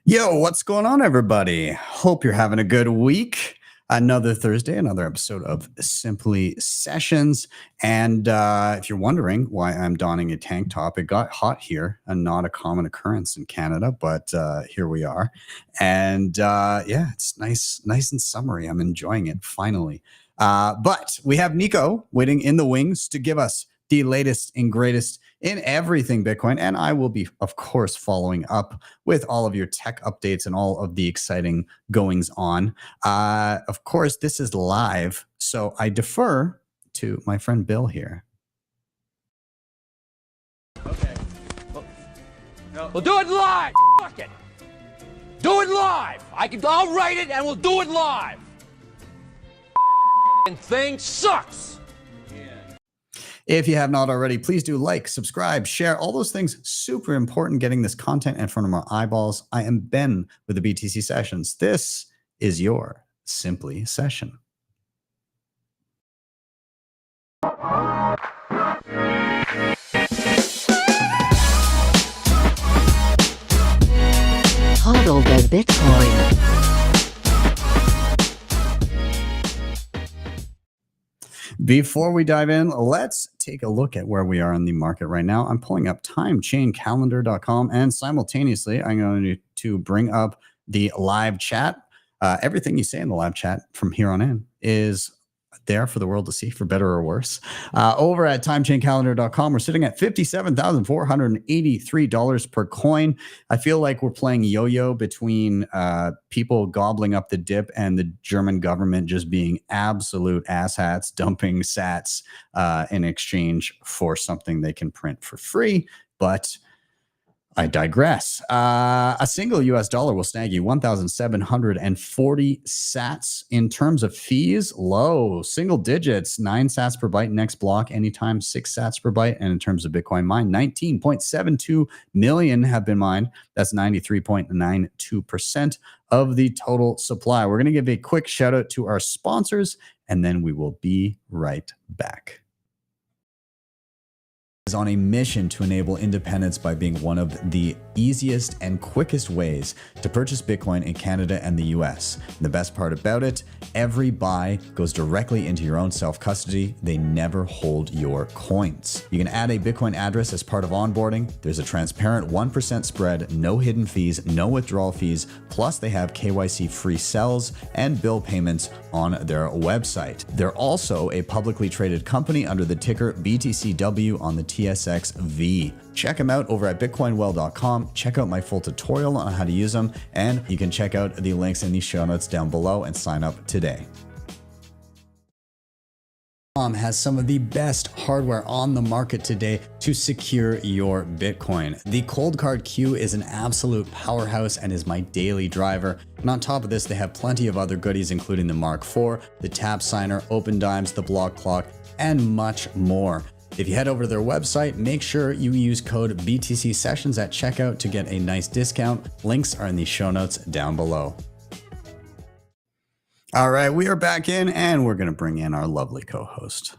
Yo, what's going on, everybody? Hope you're having a good week. Another Thursday, another episode of Simply Sessions. And if you're wondering why I'm donning a tank top, it got hot here and not a common occurrence in Canada, but here we are. And yeah, it's nice and summery. I'm enjoying it finally. But we have Nico waiting in the wings to give us the latest and greatest in everything Bitcoin. And I will be, of course, following up with all of your tech updates and all of the exciting goings on. Of course, this is live, so I defer to my friend Bill here. Okay. We'll do it live. Fuck it. Do it live. I'll write it and we'll do it live. And thing sucks. If you have not already, please do like, subscribe, share, all those things. Super important getting this content in front of our eyeballs. I am Ben with the BTC Sessions. This is your Simply Session. HODL the Bitcoin. Before we dive in, let's take a look at where we are in the market right now. I'm pulling up timechaincalendar.com, and simultaneously, I'm going to bring up the live chat. Everything you say in the live chat from here on in is there for the world to see, for better or worse. Over at timechaincalendar.com, we're sitting at $57,483 per coin. I feel like we're playing yo-yo between people gobbling up the dip and the German government just being absolute asshats, dumping sats in exchange for something they can print for free. But I digress. A single US dollar will snag you 1,740 sats. In terms of fees, low, single digits, 9 sats per byte next block, anytime 6 sats per byte. And in terms of Bitcoin mined, 19.72 million have been mined. That's 93.92% of the total supply. We're going to give a quick shout out to our sponsors, and then we will be right back. Is on a mission to enable independence by being one of the easiest and quickest ways to purchase Bitcoin in Canada and the US. And the best part about it, every buy goes directly into your own self-custody. They never hold your coins. You can add a Bitcoin address as part of onboarding. There's a transparent 1% spread, no hidden fees, no withdrawal fees. Plus they have KYC free sells and bill payments on their website. They're also a publicly traded company under the ticker BTCW on the TSXV. Check them out over at bitcoinwell.com. Check out my full tutorial on how to use them, and you can check out the links in the show notes down below and sign up today. Has some of the best hardware on the market today to secure your Bitcoin. The Cold Card Q is an absolute powerhouse and is my daily driver. And on top of this, they have plenty of other goodies, including the Mark IV, the Tap Signer, Open Dimes, the Block Clock, and much more. If you head over to their website, make sure you use code BTC Sessions at checkout to get a nice discount. Links are in the show notes down below. All right, we are back in, and we're going to bring in our lovely co-host.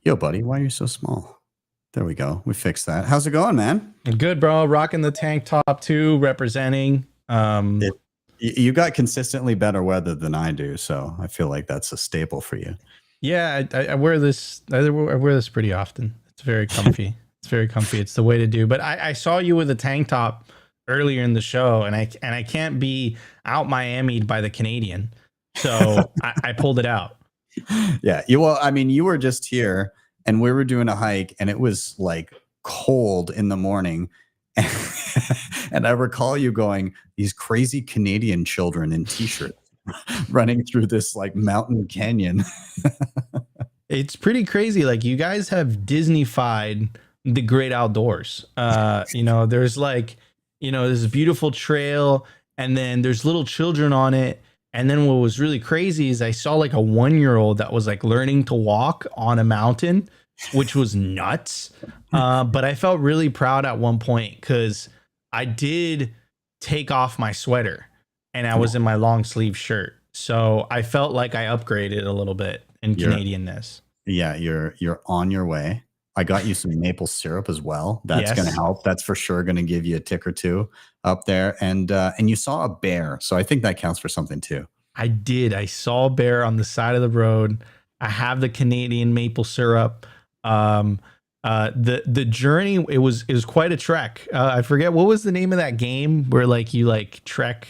Yo, buddy, why are you so small? There we go. We fixed that. How's it going, man? Good, bro. Rocking the tank top too, representing. You got consistently better weather than I do, so I feel like that's a staple for you. Yeah, I wear this. I wear this pretty often. It's very comfy. It's very comfy. It's the way to do. But I saw you with a tank top earlier in the show, and I can't be out Miami'd by the Canadian, so I pulled it out. Yeah, well, I mean, you were just here, and we were doing a hike, and it was like cold in the morning, and I recall you going, "These crazy Canadian children in t-shirts." Running through this like mountain canyon. It's pretty crazy. Like, you guys have Disney-fied the great outdoors. You know, there's like, you know, this beautiful trail, and then there's little children on it. And then what was really crazy is I saw like a 1-year-old that was like learning to walk on a mountain, which was nuts. But I felt really proud at one point because I did take off my sweater. And I was in my long sleeve shirt. So I felt like I upgraded a little bit in Canadianness. Yeah, you're on your way. I got you some maple syrup as well. That's going to help. That's for sure going to give you a tick or two up there. And you saw a bear, so I think that counts for something too. I did. I saw a bear on the side of the road. I have the Canadian maple syrup. The journey, it was quite a trek. I forget what was the name of that game where like you like trek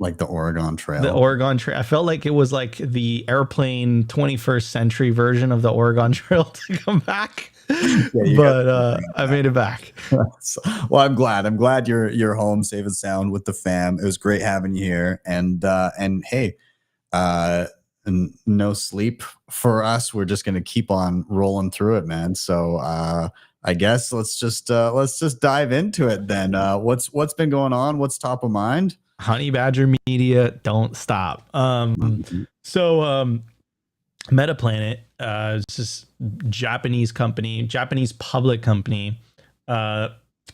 like the Oregon Trail. The Oregon Trail. I felt like it was like the airplane 21st century version of the Oregon Trail to come back. Yeah, but I made it back. Well, I'm glad. I'm glad you're home safe and sound with the fam. It was great having you here. And hey, no sleep for us. We're just gonna keep on rolling through it, man. So I guess let's just dive into it then. What's been going on? What's top of mind? Honey Badger Media, don't stop. So Metaplanet, it's this Japanese company, Japanese public company,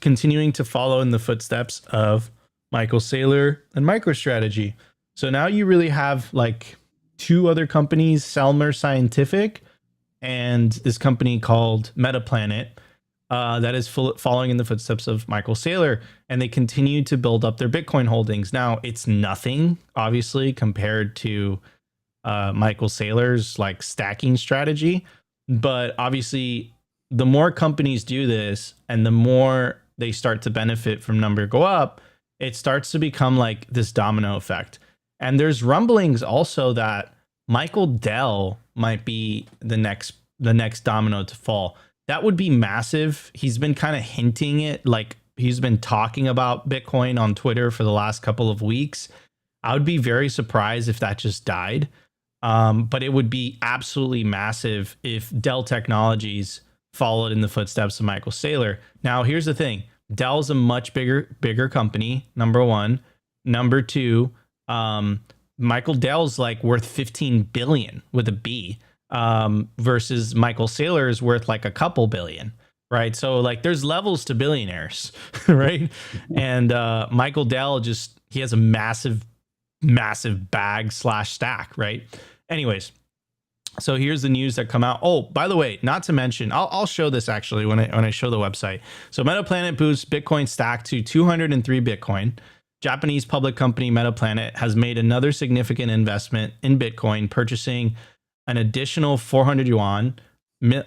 continuing to follow in the footsteps of Michael Saylor and MicroStrategy. So now you really have like two other companies, Selmer Scientific and this company called Metaplanet, that is following in the footsteps of Michael Saylor, and they continue to build up their Bitcoin holdings. Now, it's nothing, obviously, compared to Michael Saylor's like stacking strategy, but obviously, the more companies do this, and the more they start to benefit from number go up, it starts to become like this domino effect. And there's rumblings also that Michael Dell might be the next domino to fall. That would be massive. He's been kind of hinting it, like he's been talking about Bitcoin on Twitter for the last couple of weeks. I would be very surprised if that just died. But it would be absolutely massive if Dell Technologies followed in the footsteps of Michael Saylor. Now, here's the thing. Dell's a much bigger company, number one. Number two, Michael Dell's like worth 15 billion with a B. Versus Michael Saylor is worth like a couple billion, right? So like there's levels to billionaires, right? And Michael Dell he has a massive bag / stack, right? Anyways, so here's the news that come out. Oh, by the way, not to mention, I'll show this actually when I show the website. So Metaplanet boosts Bitcoin stack to 203 Bitcoin. Japanese public company Metaplanet has made another significant investment in Bitcoin, purchasing an additional 400 yuan million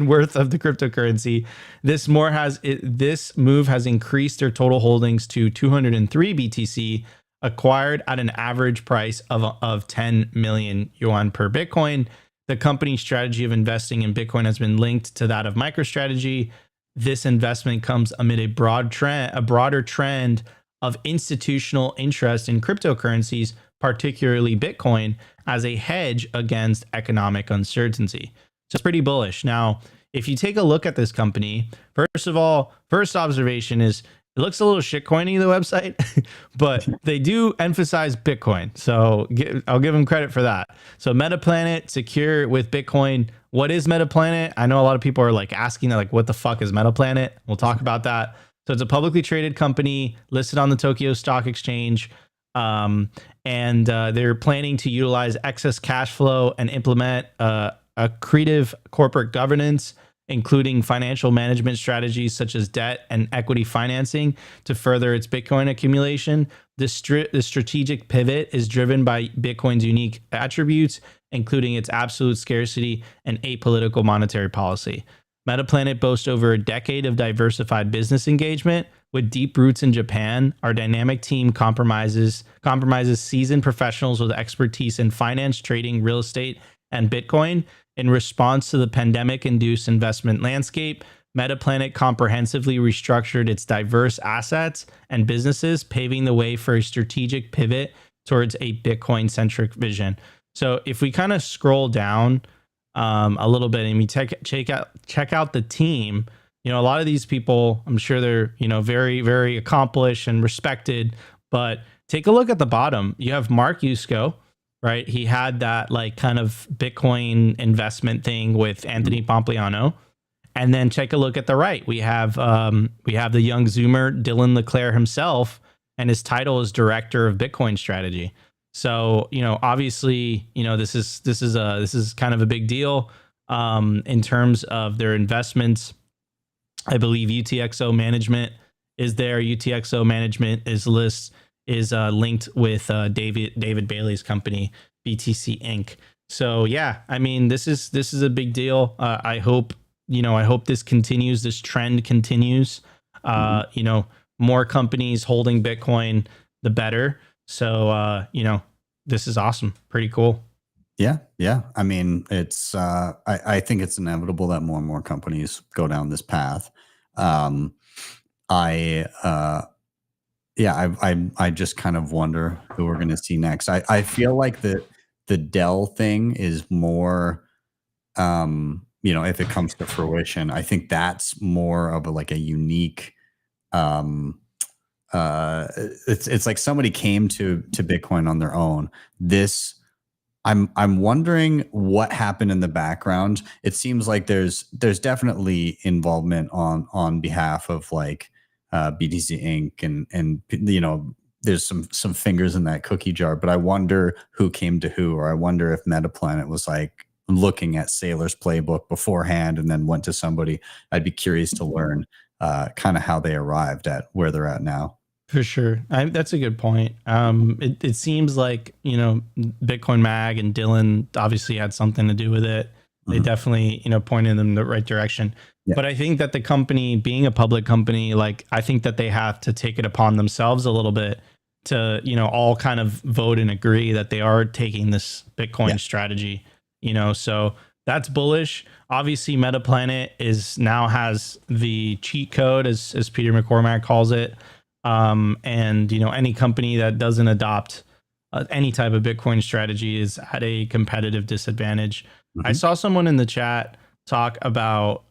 worth of the cryptocurrency. This move has increased their total holdings to 203 BTC, acquired at an average price of 10 million yuan per Bitcoin. The company's strategy of investing in Bitcoin has been linked to that of MicroStrategy. This investment comes amid a broader trend of institutional interest in cryptocurrencies, particularly Bitcoin, as a hedge against economic uncertainty. So it's pretty bullish. Now, if you take a look at this company, first observation is it looks a little shitcoiny, the website, but they do emphasize Bitcoin. So I'll give them credit for that. So Metaplanet, secure with Bitcoin. What is Metaplanet? I know a lot of people are like asking like, what the fuck is Metaplanet? We'll talk about that. So it's a publicly traded company listed on the Tokyo Stock Exchange. And they're planning to utilize excess cash flow and implement accretive corporate governance, including financial management strategies such as debt and equity financing to further its Bitcoin accumulation. The strategic pivot is driven by Bitcoin's unique attributes, including its absolute scarcity and apolitical monetary policy. Metaplanet boasts over a decade of diversified business engagement. With deep roots in Japan, our dynamic team compromises seasoned professionals with expertise in finance, trading, real estate, and Bitcoin. In response to the pandemic-induced investment landscape, Metaplanet comprehensively restructured its diverse assets and businesses, paving the way for a strategic pivot towards a Bitcoin-centric vision. So if we kind of scroll down a little bit and we check out the team, you know, a lot of these people, I'm sure they're, you know, very, very accomplished and respected, but take a look at the bottom. You have Mark Yusko, right? He had that like kind of Bitcoin investment thing with Anthony Pompliano. And then take a look at the right. We have the young Zoomer, Dylan LeClaire himself, and his title is Director of Bitcoin Strategy. So, obviously, this is kind of a big deal in terms of their investments. I believe UTXO management is there. UTXO management is linked with David Bailey's company, BTC Inc. So yeah, I mean, this is a big deal. I hope this continues. This trend continues. More companies holding Bitcoin, the better. So this is awesome. Pretty cool. Yeah. I mean, it's I think it's inevitable that more and more companies go down this path. I just kind of wonder who we're going to see next. I feel like the Dell thing is more, if it comes to fruition, I think that's more of a unique, it's like somebody came to Bitcoin on their own. I'm wondering what happened in the background. It seems like there's definitely involvement on behalf of BTC Inc. and there's some fingers in that cookie jar. But I wonder who came to who, or I wonder if Metaplanet was looking at Saylor's playbook beforehand and then went to somebody. I'd be curious to learn kind of how they arrived at where they're at now. For sure. That's a good point. It seems like, Bitcoin Mag and Dylan obviously had something to do with it. They definitely, pointed them in the right direction. Yeah. But I think that the company, being a public company, I think that they have to take it upon themselves a little bit to, all kind of vote and agree that they are taking this Bitcoin strategy, so that's bullish. Obviously, Metaplanet has the cheat code, as Peter McCormack calls it. And any company that doesn't adopt any type of Bitcoin strategy is at a competitive disadvantage. I saw someone in the chat talk about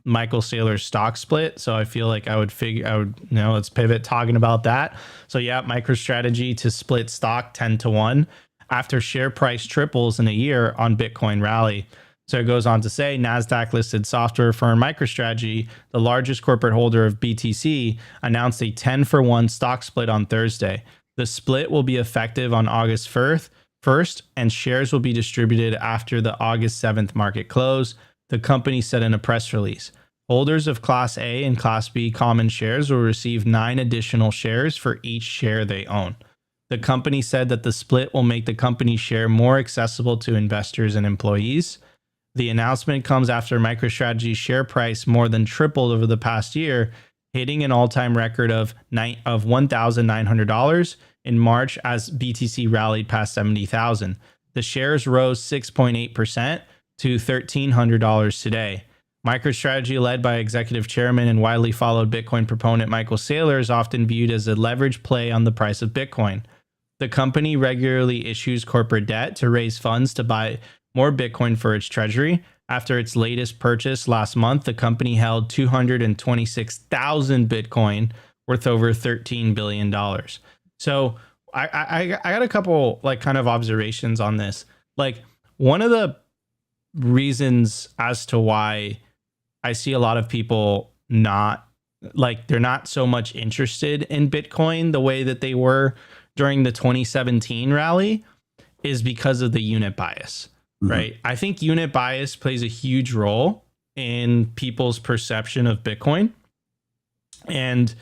Michael Saylor's stock split, so I feel like let's pivot talking about that. So yeah, MicroStrategy to split stock 10-1 after share price triples in a year on Bitcoin rally. So it goes on to say, NASDAQ-listed software firm MicroStrategy, the largest corporate holder of BTC, announced a 10-for-1 stock split on Thursday. The split will be effective on August 1st, and shares will be distributed after the August 7th market close, the company said in a press release. Holders of Class A and Class B common shares will receive 9 additional shares for each share they own. The company said that the split will make the company's share more accessible to investors and employees. The announcement comes after MicroStrategy's share price more than tripled over the past year, hitting an all-time record of $1,900 in March as BTC rallied past 70,000. The shares rose 6.8% to $1,300 today. MicroStrategy, led by executive chairman and widely followed Bitcoin proponent Michael Saylor, is often viewed as a leverage play on the price of Bitcoin. The company regularly issues corporate debt to raise funds to buy more Bitcoin for its treasury. After its latest purchase last month, the company held 226,000 Bitcoin worth over $13 billion. So I got a couple kind of observations on this. One of the reasons as to why I see a lot of people they're not so much interested in Bitcoin the way that they were during the 2017 rally is because of the unit bias. Right. I think unit bias plays a huge role in people's perception of Bitcoin. And,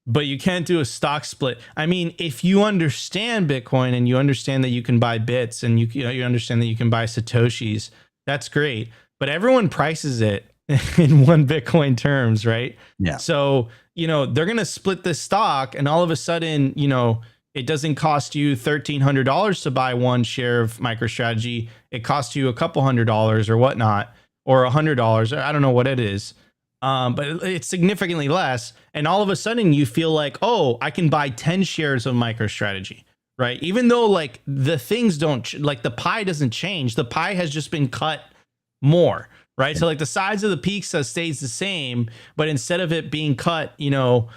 but you can't do a stock split. I mean, if you understand Bitcoin and you understand that you can buy bits and you understand that you can buy Satoshis, that's great. But everyone prices it in one Bitcoin terms, right? Yeah. So, they're going to split the stock and all of a sudden, it doesn't cost you $1,300 to buy one share of MicroStrategy. It costs you a couple $100s or whatnot, or $100. I don't know what it is. But it's significantly less. And all of a sudden you feel like, oh, I can buy 10 shares of MicroStrategy, right? Even though the things don't, the pie doesn't change. The pie has just been cut more, right? So the size of the pizza stays the same, but instead of it being cut, one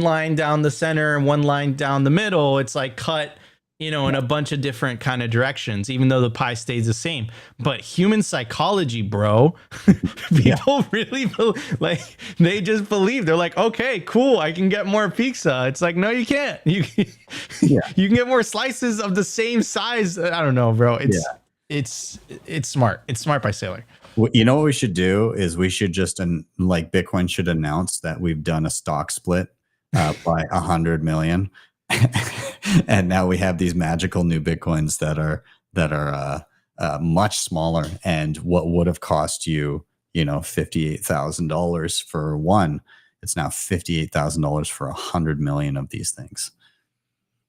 line down the center and one line down the middle, it's cut you know, in a bunch of different kind of directions, even though the pie stays the same. But human psychology, bro, people really like, they just believe. They're like, okay, cool, I can get more pizza. It's like, no, you can't. You can get more slices of the same size. I don't know, bro. It's smart. It's smart by Sailor. You know what we should do is we should just like Bitcoin should announce that we've done a stock split by 100 million. And now we have these magical new Bitcoins that are much smaller, and what would have cost you, you know, $58,000 for one, it's now $58,000 for 100 million of these things.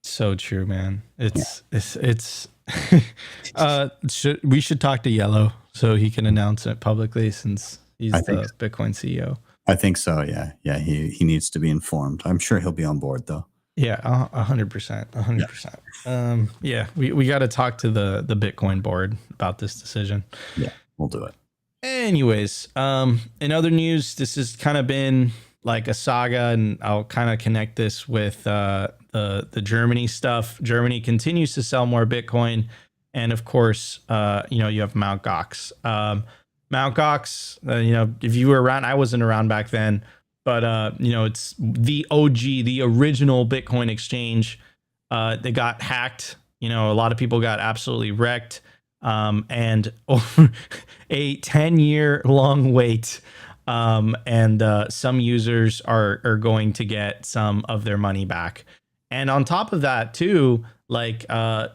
So true, man. It's we should talk to Yellow so he can announce it publicly, since he's the Bitcoin CEO. I think so. Yeah. He needs to be informed. I'm sure he'll be on board though. Yeah, 100%, 100%. Yeah, we got to talk to the Bitcoin board about this decision. Yeah, we'll do it. Anyways, in other news, this has kind of been like a saga, and I'll kind of connect this with the Germany stuff. Germany continues to sell more Bitcoin, and of course, you know, you have Mt. Gox. Mt. Gox, you know, if you were around, I wasn't around back then. But, you know, it's the OG, the original Bitcoin exchange. They got hacked. You know, a lot of people got absolutely wrecked. And over a 10-year long wait. And some users are going to get some of their money back. And on top of that, too, like,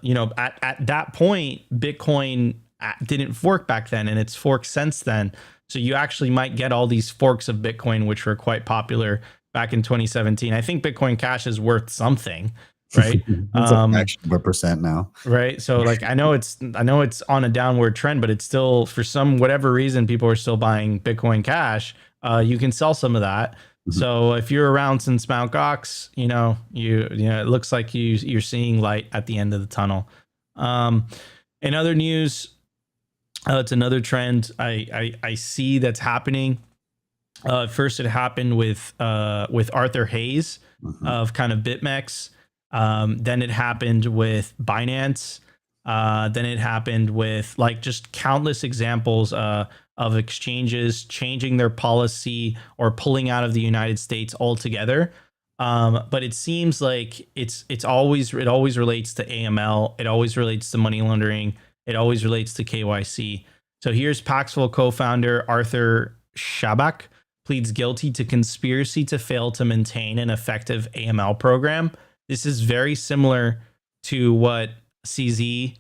you know, at that point, Bitcoin didn't fork back then, and it's forked since then. So you actually might get all these forks of Bitcoin, which were quite popular back in 2017. I think Bitcoin Cash is worth something, right? Actually, what percent now? Right. So like, I know it's on a downward trend, but it's still, for some whatever reason, people are still buying Bitcoin Cash. You can sell some of that. Mm-hmm. So if you're around since Mt. Gox, you know, it looks like you're seeing light at the end of the tunnel. In other news, it's another trend I see that's happening. First, it happened with Arthur Hayes of kind of BitMEX. Then it happened with Binance. Then it happened with like just countless examples of exchanges changing their policy or pulling out of the United States altogether. But it seems like it always relates to AML. It always relates to money laundering. It always relates to KYC. So here's Paxful co-founder Arthur Shabak pleads guilty to conspiracy to fail to maintain an effective AML program. This is very similar to what CZ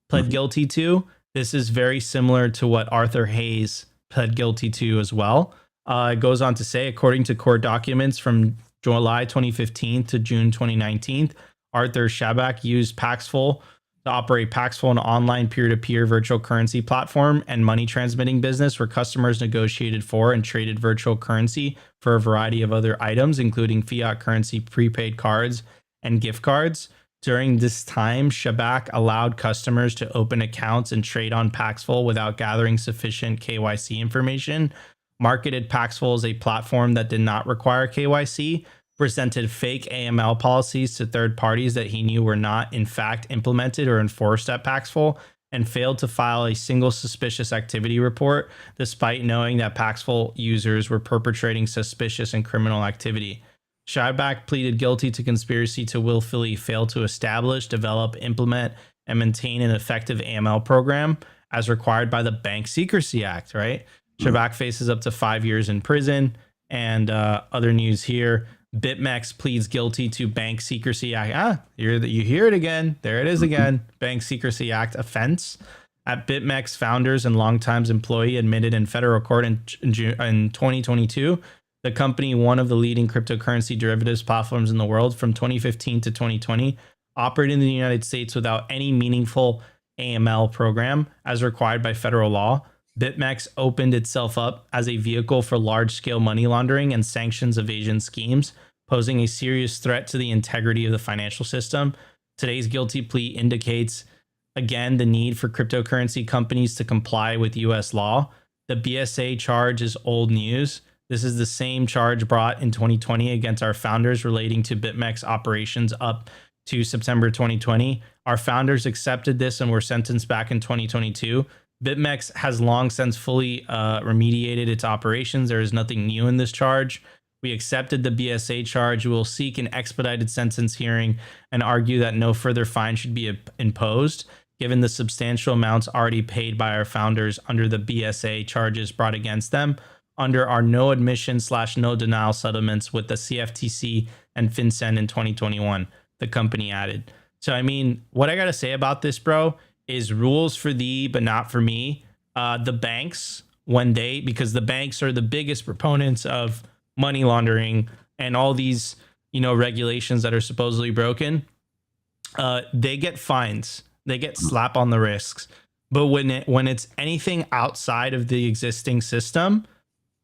pled guilty to. This is very similar to what Arthur Hayes pled guilty to as well. It goes on to say, according to court documents from July 2015 to June 2019, Arthur Shabak used Paxful to operate Paxful, an online peer-to-peer virtual currency platform and money transmitting business where customers negotiated for and traded virtual currency for a variety of other items, including fiat currency, prepaid cards, and gift cards. During this time, Shabak allowed customers to open accounts and trade on Paxful without gathering sufficient KYC information, marketed Paxful as a platform that did not require KYC, presented fake AML policies to third parties that he knew were not, in fact, implemented or enforced at Paxful, and failed to file a single suspicious activity report, despite knowing that Paxful users were perpetrating suspicious and criminal activity. Shabak pleaded guilty to conspiracy to willfully fail to establish, develop, implement, and maintain an effective AML program as required by the Bank Secrecy Act, right? Shabak faces up to 5 years in prison. And other news here, BitMEX pleads guilty to Bank Secrecy Act. You hear it again. There it is again. Bank Secrecy Act offense. At BitMEX, founders and longtime employee admitted in federal court in 2022, the company, one of the leading cryptocurrency derivatives platforms in the world from 2015 to 2020, operated in the United States without any meaningful AML program as required by federal law. BitMEX opened itself up as a vehicle for large-scale money laundering and sanctions evasion schemes, posing a serious threat to the integrity of the financial system. Today's guilty plea indicates, again, the need for cryptocurrency companies to comply with U.S. law. The BSA charge is old news. This is the same charge brought in 2020 against our founders relating to BitMEX operations up to September 2020. Our founders accepted this and were sentenced back in 2022. BitMEX has long since fully remediated its operations. There is nothing new in this charge. We accepted the BSA charge. We will seek an expedited sentence hearing and argue that no further fine should be imposed, given the substantial amounts already paid by our founders under the BSA charges brought against them under our no admission / no denial settlements with the CFTC and FinCEN in 2021, the company added. So, I mean, what I got to say about this, bro, is rules for thee, but not for me. The banks, because the banks are the biggest proponents of money laundering and all these, regulations that are supposedly broken, they get fines. They get slap on the wrists. But when it's anything outside of the existing system,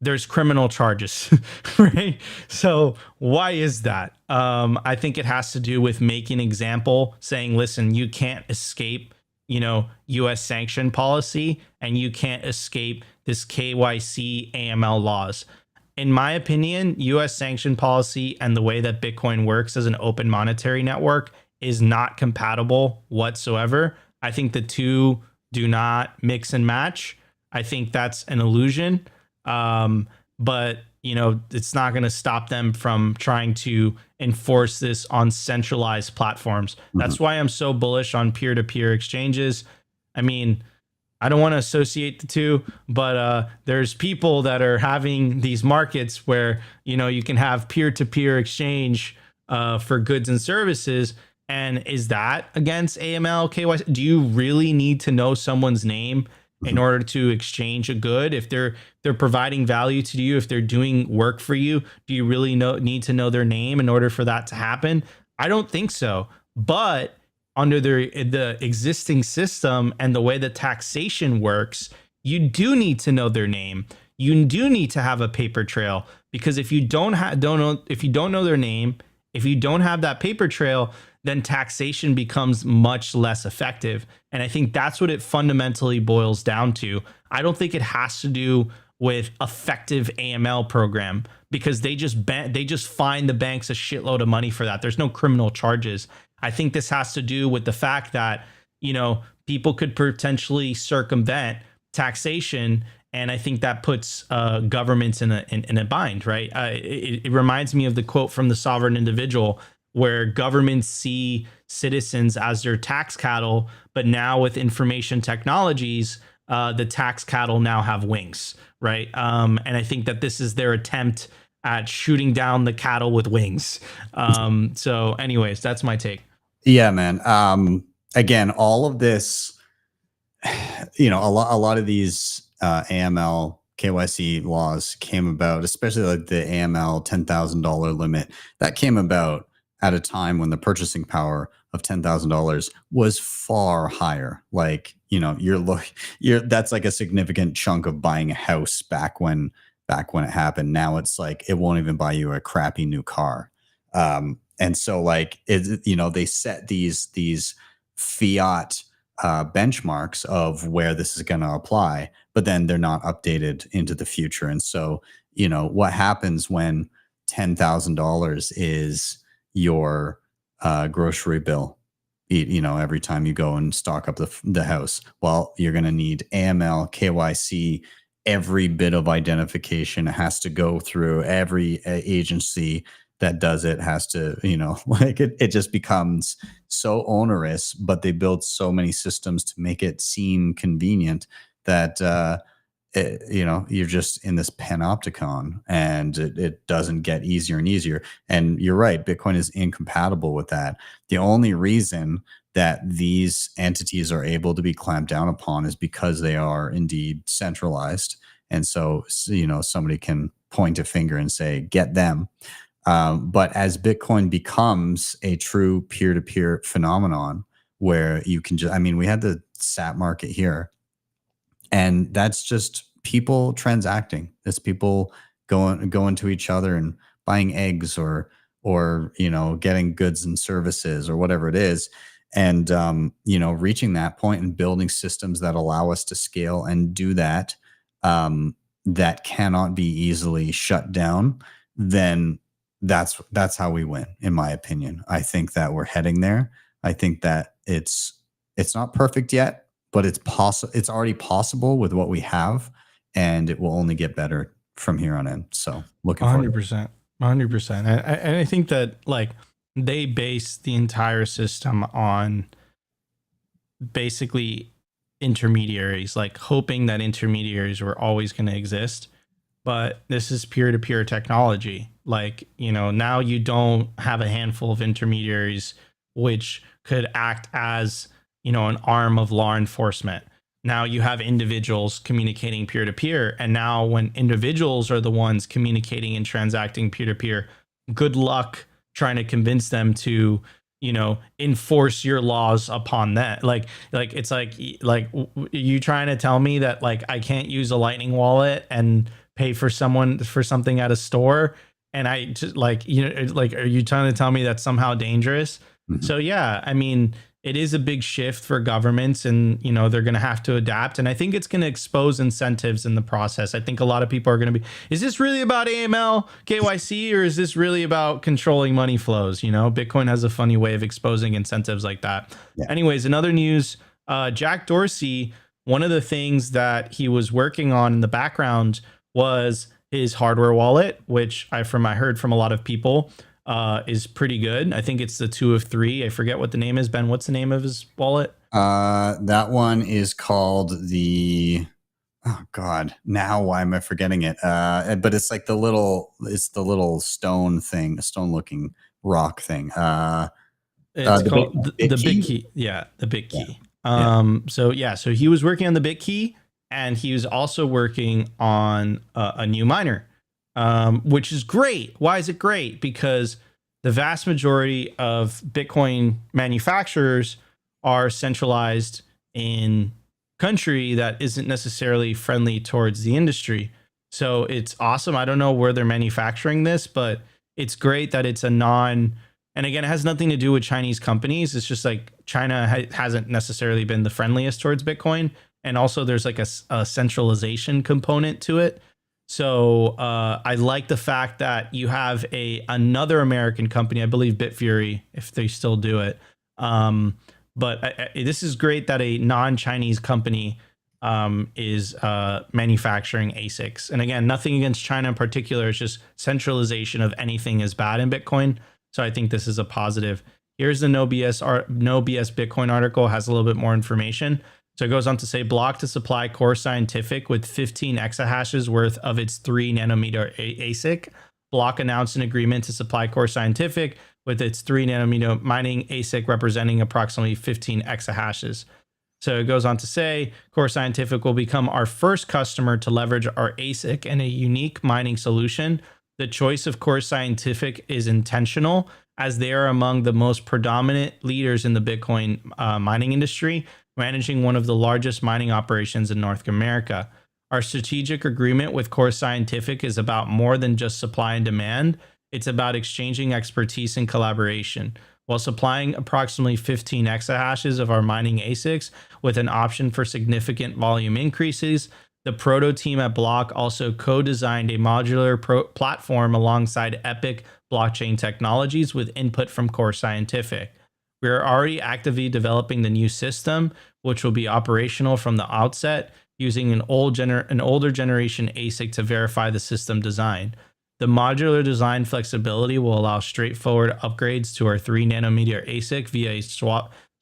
there's criminal charges, right? So why is that? I think it has to do with making an example, saying, listen, you can't escape, U.S. sanction policy, and you can't escape this KYC AML laws. In my opinion, U.S. sanction policy and the way that Bitcoin works as an open monetary network is not compatible whatsoever. I think the two do not mix and match. I think that's an illusion. But it's not going to stop them from trying to enforce this on centralized platforms. That's why I'm so bullish on peer-to-peer exchanges. I mean, I don't want to associate the two, but there's people that are having these markets where, you can have peer-to-peer exchange for goods and services. And is that against AML, KYC? Do you really need to know someone's name in order to exchange a good? If they're providing value to you, if they're doing work for you, do you really need to know their name in order for that to happen? I don't think so. But under the existing system and the way that taxation works, you do need to know their name. You do need to have a paper trail, because if you don't know their name, if you don't have that paper trail, then taxation becomes much less effective. And I think that's what it fundamentally boils down to. I don't think it has to do with effective AML program, because they just fine the banks a shitload of money for that. There's no criminal charges. I think this has to do with the fact that, people could potentially circumvent taxation. And I think that puts governments in a bind, right? It reminds me of the quote from The Sovereign Individual, where governments see citizens as their tax cattle, but now with information technologies, the tax cattle now have wings, right? And I think that this is their attempt at shooting down the cattle with wings. So anyways, that's my take. Yeah, man. Again, all of this, a lot of these AML KYC laws came about, especially like the AML $10,000 limit, that came about at a time when the purchasing power of $10,000 was far higher. Like, that's like a significant chunk of buying a house back when it happened. Now it's like, it won't even buy you a crappy new car. And so like, they set these fiat benchmarks of where this is going to apply, but then they're not updated into the future. And so, what happens when $10,000 is your grocery bill, every time you go and stock up the house? Well, you're going to need AML, KYC, every bit of identification has to go through every agency that does it has to, like it just becomes so onerous, but they build so many systems to make it seem convenient that, you're just in this panopticon, and it doesn't get easier and easier. And you're right, Bitcoin is incompatible with that. The only reason that these entities are able to be clamped down upon is because they are indeed centralized. And so, somebody can point a finger and say, get them. But as Bitcoin becomes a true peer-to-peer phenomenon where you can just, we had the SAT market here, and that's just people transacting. It's people going to each other and buying eggs or getting goods and services or whatever it is. And, reaching that point and building systems that allow us to scale and do that, that cannot be easily shut down, then that's how we win, in my opinion. I think that we're heading there. I think that it's not perfect yet, but it's possible. It's already possible with what we have, and it will only get better from here on in. So looking forward. 100%, 100%. And I think that like they base the entire system on basically intermediaries, like hoping that intermediaries were always going to exist. But this is peer-to-peer technology. Like, now you don't have a handful of intermediaries which could act as, an arm of law enforcement. Now you have individuals communicating peer-to-peer. And now when individuals are the ones communicating and transacting peer-to-peer, good luck trying to convince them to, enforce your laws upon that. Like it's like you trying to tell me that like I can't use a Lightning wallet and pay for something at a store, and I just like, are you trying to tell me that's somehow dangerous? Mm-hmm. So yeah, I mean, it is a big shift for governments, and they're going to have to adapt, and I think it's going to expose incentives in the process. I think a lot of people are going to be, is this really about AML, KYC, or is this really about controlling money flows? Bitcoin has a funny way of exposing incentives like that. Yeah. Anyways, in other news, Jack Dorsey, one of the things that he was working on in the background was his hardware wallet, which I heard from a lot of people is pretty good. I think it's the 2 of 3. I forget what the name is. Ben, what's the name of his wallet? That one is called the, oh God, now why am I forgetting it? But it's like the little stone thing, a stone looking rock thing. It's called the Bit Key. Yeah, the Bit Key. So he was working on the Bit Key, and he was also working on a new miner, which is great. Why is it great? Because the vast majority of Bitcoin manufacturers are centralized in country that isn't necessarily friendly towards the industry. So it's awesome. I don't know where they're manufacturing this, but it's great that it's and again, it has nothing to do with Chinese companies. It's just like China hasn't necessarily been the friendliest towards Bitcoin. And also there's like a centralization component to it. So I like the fact that you have another American company, I believe Bitfury, if they still do it. But this is great that a non-Chinese company is manufacturing ASICs. And again, nothing against China in particular. It's just centralization of anything is bad in Bitcoin. So I think this is a positive. Here's the No BS Bitcoin article, has a little bit more information. So it goes on to say, Block to supply Core Scientific with 15 exahashes worth of its 3 nanometer ASIC. Block announced an agreement to supply Core Scientific with its 3 nanometer mining ASIC representing approximately 15 exahashes. So it goes on to say, Core Scientific will become our first customer to leverage our ASIC and a unique mining solution. The choice of Core Scientific is intentional, as they are among the most predominant leaders in the Bitcoin mining industry, managing one of the largest mining operations in North America. Our strategic agreement with Core Scientific is about more than just supply and demand. It's about exchanging expertise and collaboration. While supplying approximately 15 exahashes of our mining ASICs with an option for significant volume increases, the Proto team at Block also co-designed a modular platform alongside Epic blockchain technologies with input from Core Scientific. We are already actively developing the new system, which will be operational from the outset, using an older generation ASIC to verify the system design. The modular design flexibility will allow straightforward upgrades to our 3 nanometer ASIC via a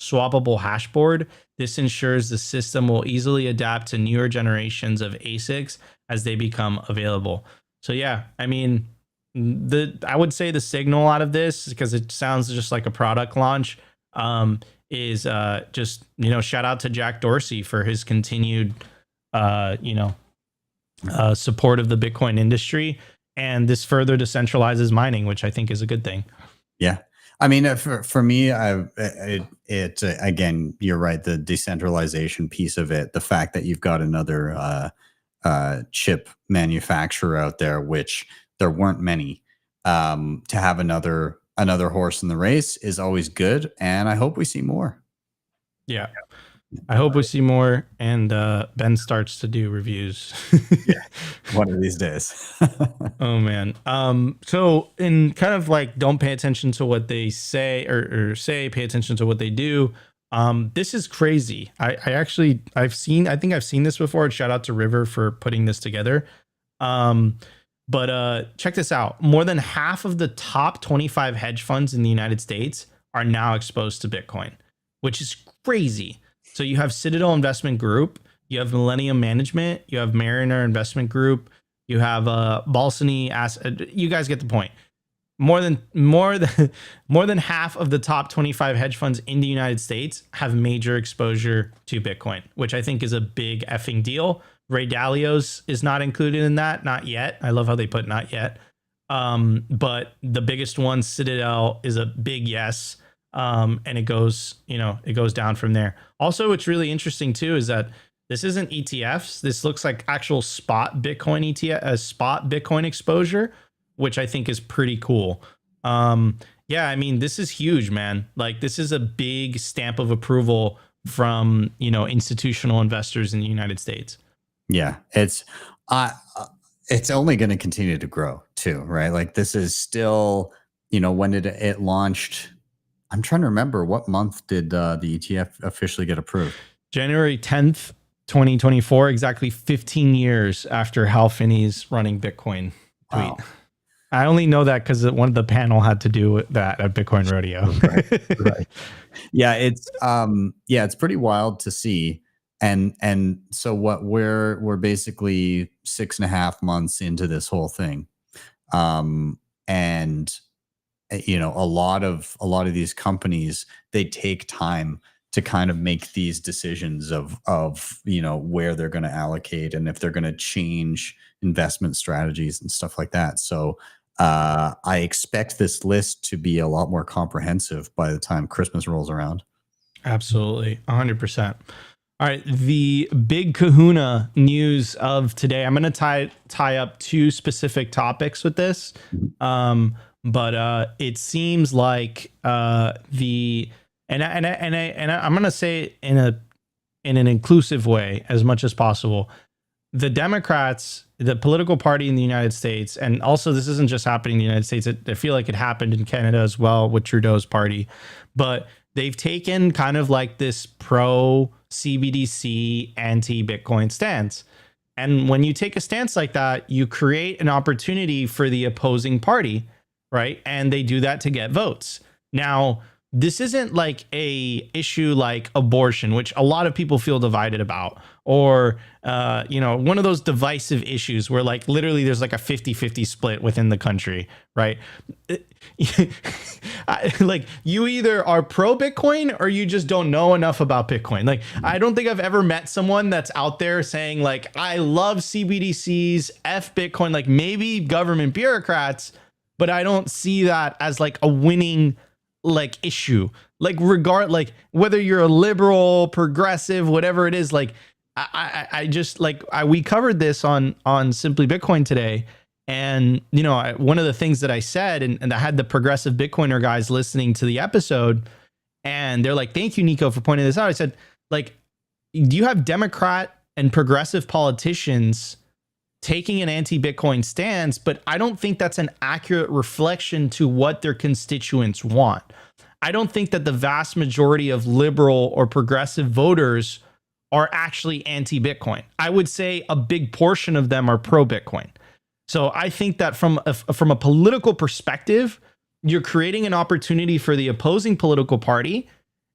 swappable hashboard. This ensures the system will easily adapt to newer generations of ASICs as they become available. So yeah, I mean, I would say the signal out of this, because it sounds just like a product launch, is just, shout out to Jack Dorsey for his continued support of the Bitcoin industry, and this further decentralizes mining, which I think is a good thing. Yeah, I mean, for me, again, you're right, the decentralization piece of it, the fact that you've got another chip manufacturer out there, which there weren't many, to have another horse in the race is always good, and I hope we see more. Yeah. I hope we see more, and Ben starts to do reviews. One of these days. Oh man. So in kind of like, don't pay attention to what they say or say, pay attention to what they do. This is crazy. I think I've seen this before. Shout out to River for putting this together. But check this out. More than half of the top 25 hedge funds in the United States are now exposed to Bitcoin, which is crazy. So you have Citadel Investment Group, you have Millennium Management, you have Mariner Investment Group, you have Balsany Asset. You guys get the point. More than half of the top 25 hedge funds in the United States have major exposure to Bitcoin, which I think is a big effing deal. Ray Dalio's is not included in that, not yet. I love how they put not yet. But the biggest one, Citadel, is a big yes. And it goes down from there. Also, what's really interesting too is that this isn't ETFs. This looks like actual spot Bitcoin ETF, spot Bitcoin exposure, which I think is pretty cool. Yeah, I mean, this is huge, man. Like, this is a big stamp of approval from, institutional investors in the United States. Yeah, it's only going to continue to grow too, right? Like, this is still, when did it launched? I'm trying to remember, what month did the ETF officially get approved? January 10th, 2024, exactly 15 years after Hal Finney's running Bitcoin tweet. Wow. I only know that because one of the panel had to do with that at Bitcoin Rodeo. Right. Yeah, it's pretty wild to see. And so what we're basically 6.5 months into this whole thing. And a lot of these companies, they take time to kind of make these decisions of where they're going to allocate and if they're going to change investment strategies and stuff like that. So I expect this list to be a lot more comprehensive by the time Christmas rolls around. Absolutely. 100%. All right, the big kahuna news of today. I'm going to tie up two specific topics with this. But it seems like I'm going to say in an inclusive way as much as possible. The Democrats, the political party in the United States, and also this isn't just happening in the United States. I feel like it happened in Canada as well with Trudeau's party, but they've taken kind of like this pro CBDC, anti Bitcoin stance. And when you take a stance like that, you create an opportunity for the opposing party, right? And they do that to get votes. Now, this isn't like a issue like abortion, which a lot of people feel divided about, or, one of those divisive issues where like literally there's like a 50-50 split within the country, right? Like, you either are pro Bitcoin or you just don't know enough about Bitcoin. Like, I don't think I've ever met someone that's out there saying like, I love CBDCs, F Bitcoin, like maybe government bureaucrats, but I don't see that as like a winning like issue, like whether you're a liberal, progressive, whatever it is. Like I just like we covered this on Simply Bitcoin today, and one of the things that I said, and I had the progressive Bitcoiner guys listening to the episode, and they're like, thank you, Nico, for pointing this out. I said, like, do you have Democrat and progressive politicians taking an anti-Bitcoin stance, but I don't think that's an accurate reflection to what their constituents want. I don't think that the vast majority of liberal or progressive voters are actually anti-Bitcoin. I would say a big portion of them are pro-Bitcoin. So I think that from a political perspective, you're creating an opportunity for the opposing political party,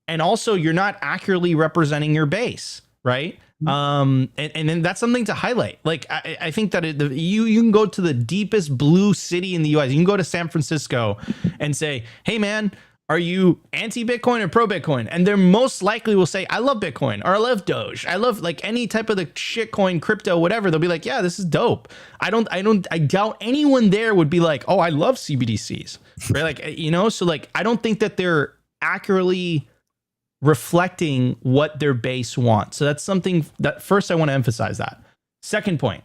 and also you're not accurately representing your base, right? And then that's something to highlight. Like, I think that you can go to the deepest blue city in the US. You can go to San Francisco and say, hey man, are you anti-Bitcoin or pro-Bitcoin? And they most likely will say, I love Bitcoin, or I love Doge. I love like any type of the shitcoin, crypto, whatever. They'll be like, yeah, this is dope. I doubt anyone there would be like, oh, I love CBDCs, right? Like, so like, I don't think that they're accurately reflecting what their base wants. So that's something that first I want to emphasize that. Second point,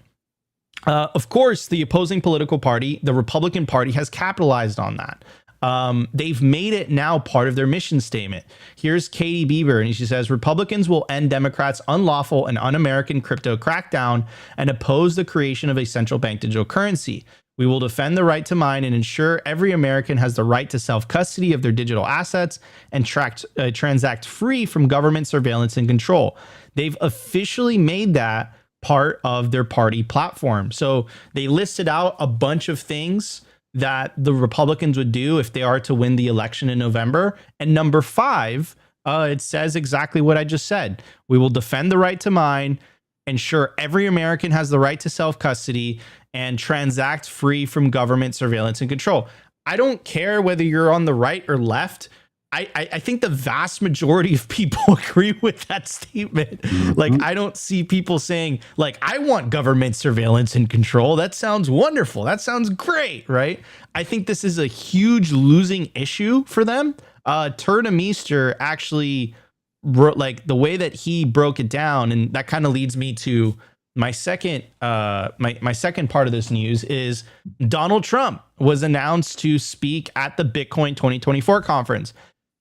of course, the opposing political party, the Republican Party, has capitalized on that. They've made it now part of their mission statement. Here's Katie Bieber, and she says, Republicans will end Democrats' unlawful and un-American crypto crackdown and oppose the creation of a central bank digital currency. We will defend the right to mine and ensure every American has the right to self-custody of their digital assets and transact free from government surveillance and control. They've officially made that part of their party platform. So they listed out a bunch of things that the Republicans would do if they are to win the election in November. And number 5, it says exactly what I just said. We will defend the right to mine, ensure every American has the right to self-custody, and transact free from government surveillance and control. I don't care whether you're on the right or left. I think the vast majority of people agree with that statement. Like, I don't see people saying, like, I want government surveillance and control. That sounds wonderful. That sounds great, right? I think this is a huge losing issue for them. Meester actually wrote, like, the way that he broke it down, and that kind of leads me to my second my second part of this news is Donald Trump was announced to speak at the Bitcoin 2024 conference.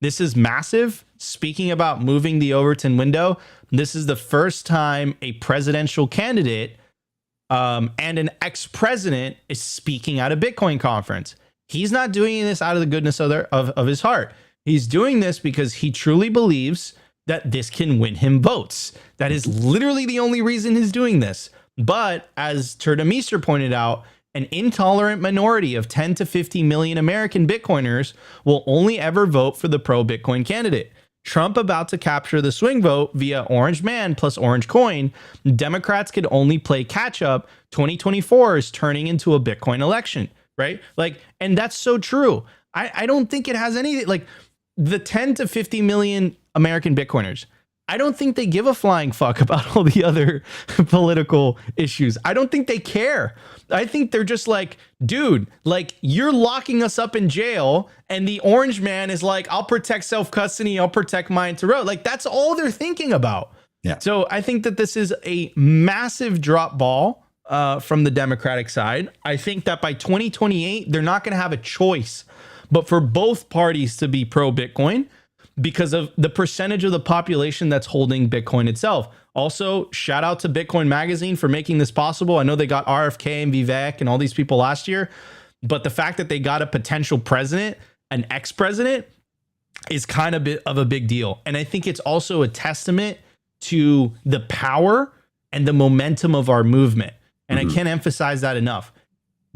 This is massive. Speaking about moving the Overton window, this is the first time a presidential candidate and an ex-president is speaking at a Bitcoin conference. He's not doing this out of the goodness of his heart. He's doing this because he truly believes that this can win him votes. That is literally the only reason he's doing this. But as Meester pointed out, an intolerant minority of 10 to 50 million American Bitcoiners will only ever vote for the pro-Bitcoin candidate. Trump about to capture the swing vote via Orange Man plus Orange Coin. Democrats could only play catch up. 2024 is turning into a Bitcoin election, right? Like, and that's so true. I don't think it has anything, like, the 10 to 50 million American Bitcoiners, I don't think they give a flying fuck about all the other political issues. I don't think they care. I think they're just like, dude, like, you're locking us up in jail, and the Orange Man is like, I'll protect self-custody, I'll protect mine to road. Like, that's all they're thinking about. Yeah. So I think that this is a massive drop ball from the Democratic side. I think that by 2028, they're not going to have a choice but for both parties to be pro-Bitcoin, because of the percentage of the population that's holding Bitcoin itself. Also, shout out to Bitcoin Magazine for making this possible. I know they got RFK and Vivek and all these people last year, but the fact that they got a potential president, an ex-president, is kind of a big deal. And I think it's also a testament to the power and the momentum of our movement. And I can't emphasize that enough.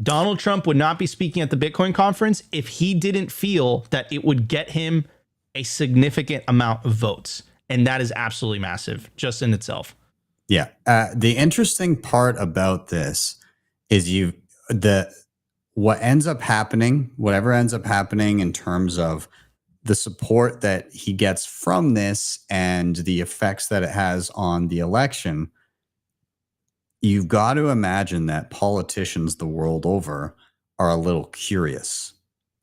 Donald Trump would not be speaking at the Bitcoin conference if he didn't feel that it would get him a significant amount of votes. And that is absolutely massive just in itself. Yeah. The interesting part about this is whatever ends up happening in terms of the support that he gets from this and the effects that it has on the election, you've got to imagine that politicians the world over are a little curious